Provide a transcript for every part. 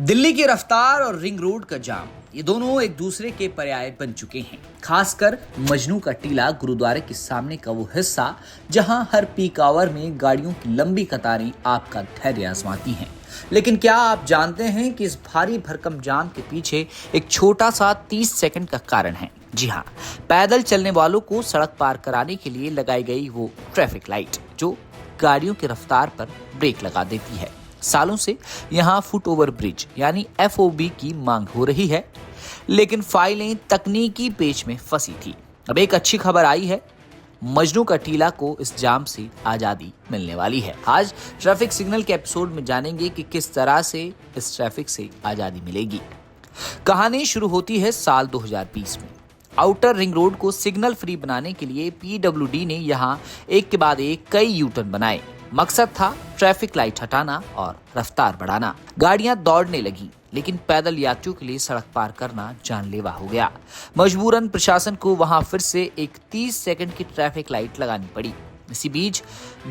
दिल्ली की रफ्तार और रिंग रोड का जाम, ये दोनों एक दूसरे के पर्याय बन चुके हैं। खासकर मजनू का टीला गुरुद्वारे के सामने का वो हिस्सा जहां हर पीक आवर में गाड़ियों की लंबी कतारें आपका धैर्य आजमाती हैं। लेकिन क्या आप जानते हैं कि इस भारी भरकम जाम के पीछे एक छोटा सा 30 सेकंड का कारण है? जी हाँ, पैदल चलने वालों को सड़क पार कराने के लिए लगाई गई वो ट्रैफिक लाइट जो गाड़ियों की रफ्तार पर ब्रेक लगा देती है। सालों से यहाँ फुट ओवर ब्रिज यानी FOB की मांग हो रही है, लेकिन फाइलें तकनीकी पेच में फंसी थी। अब एक अच्छी खबर आई है, मजनू का टीला को इस जाम से आजादी मिलने वाली है। आज ट्रैफिक सिग्नल के एपिसोड में जानेंगे कि किस तरह से इस ट्रैफिक से आजादी मिलेगी। कहानी शुरू होती है साल 2020 में। आउटर रिंग रोड को सिग्नल फ्री बनाने के लिए PWD ने यहाँ एक के बाद एक कई यूटर्न बनाए। मकसद था ट्रैफिक लाइट हटाना और रफ्तार बढ़ाना। गाड़ियां दौड़ने लगी, लेकिन पैदल यात्रियों के लिए सड़क पार करना जानलेवा हो गया। मजबूरन प्रशासन को वहां फिर से एक 30 सेकंड की ट्रैफिक लाइट लगानी पड़ी। इसी बीच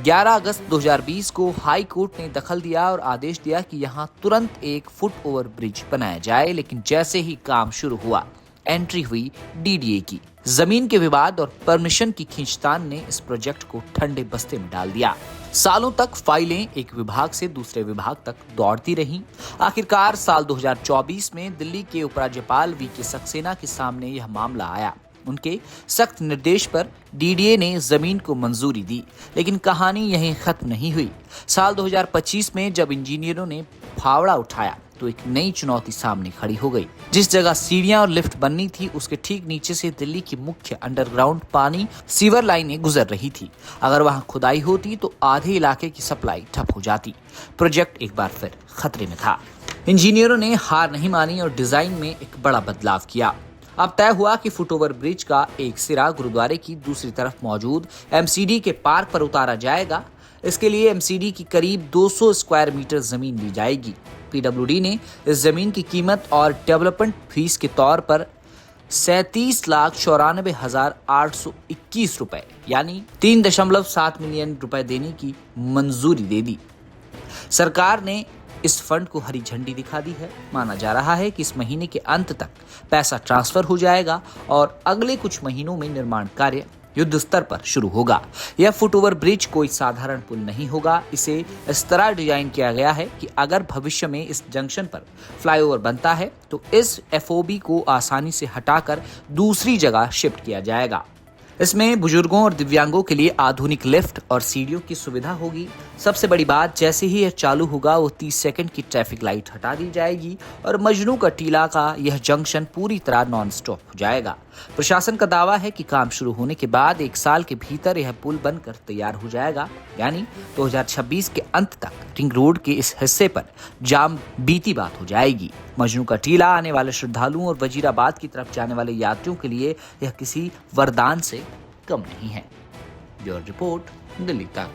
11 अगस्त 2020 को हाई कोर्ट ने दखल दिया और आदेश दिया कि यहां तुरंत एक फुट ओवर ब्रिज बनाया जाए। लेकिन जैसे ही काम शुरू हुआ, एंट्री हुई DDA की। जमीन के विवाद और परमिशन की खींचतान ने इस प्रोजेक्ट को ठंडे बस्ते में डाल दिया। सालों तक फाइलें एक विभाग से दूसरे विभाग तक दौड़ती रहीं। आखिरकार साल 2024 में दिल्ली के उपराज्यपाल VK सक्सेना के सामने यह मामला आया। उनके सख्त निर्देश पर DDA ने जमीन को मंजूरी दी, लेकिन कहानी यहीं खत्म नहीं हुई। साल 2025 में जब इंजीनियरों ने फावड़ा उठाया तो एक नई चुनौती सामने खड़ी हो गई। जिस जगह सीढ़ियां और लिफ्ट बननी थी, उसके ठीक नीचे से दिल्ली की मुख्य अंडरग्राउंड पानी सीवर लाइनें गुजर रही थी। अगर वहां खुदाई होती तो आधे इलाके की सप्लाई ठप हो जाती। प्रोजेक्ट एक बार फिर खतरे में था। इंजीनियरों ने हार नहीं मानी और डिजाइन में एक बड़ा बदलाव किया। अब तय हुआ कि फुट ओवर ब्रिज का एक सिरा गुरुद्वारे की दूसरी तरफ मौजूद MCD के पार्क पर उतारा जाएगा। इसके लिए MCD की करीब 200 स्क्वायर मीटर जमीन ली जाएगी। PWD ने इस जमीन की कीमत और डेवलपमेंट फीस के तौर पर 37,94,821 रुपए यानी 3.7 मिलियन रुपए देने की मंजूरी दे दी। सरकार ने इस फंड को हरी झंडी दिखा दी है। माना जा रहा है कि इस महीने के अंत तक पैसा ट्रांसफर हो जाएगा और अगले कुछ महीनों में निर्माण कार्य युद्ध स्तर पर शुरू होगा। यह फुट ओवर ब्रिज कोई साधारण पुल नहीं होगा। इसे इस तरह डिजाइन किया गया है कि अगर भविष्य में इस जंक्शन पर फ्लाईओवर बनता है तो इस FOB को आसानी से हटाकर दूसरी जगह शिफ्ट किया जाएगा। इसमें बुजुर्गों और दिव्यांगों के लिए आधुनिक लिफ्ट और सीढ़ियों की सुविधा होगी। सबसे बड़ी बात, जैसे ही यह चालू होगा वो 30 सेकंड की ट्रैफिक लाइट हटा दी जाएगी और मजनू का टीला का यह जंक्शन पूरी तरह नॉन स्टॉप हो जाएगा। प्रशासन का दावा है कि काम शुरू होने के बाद 1 साल के भीतर यह पुल बनकर तैयार हो जाएगा, यानी 2026 के अंत तक रिंग रोड के इस हिस्से पर जाम बीती बात हो जाएगी। मजनू का टीला आने वाले श्रद्धालुओं और वजीराबाद की तरफ जाने वाले यात्रियों के लिए यह किसी वरदान से कम नहीं है। ब्यूरो रिपोर्ट, दिल्ली तक।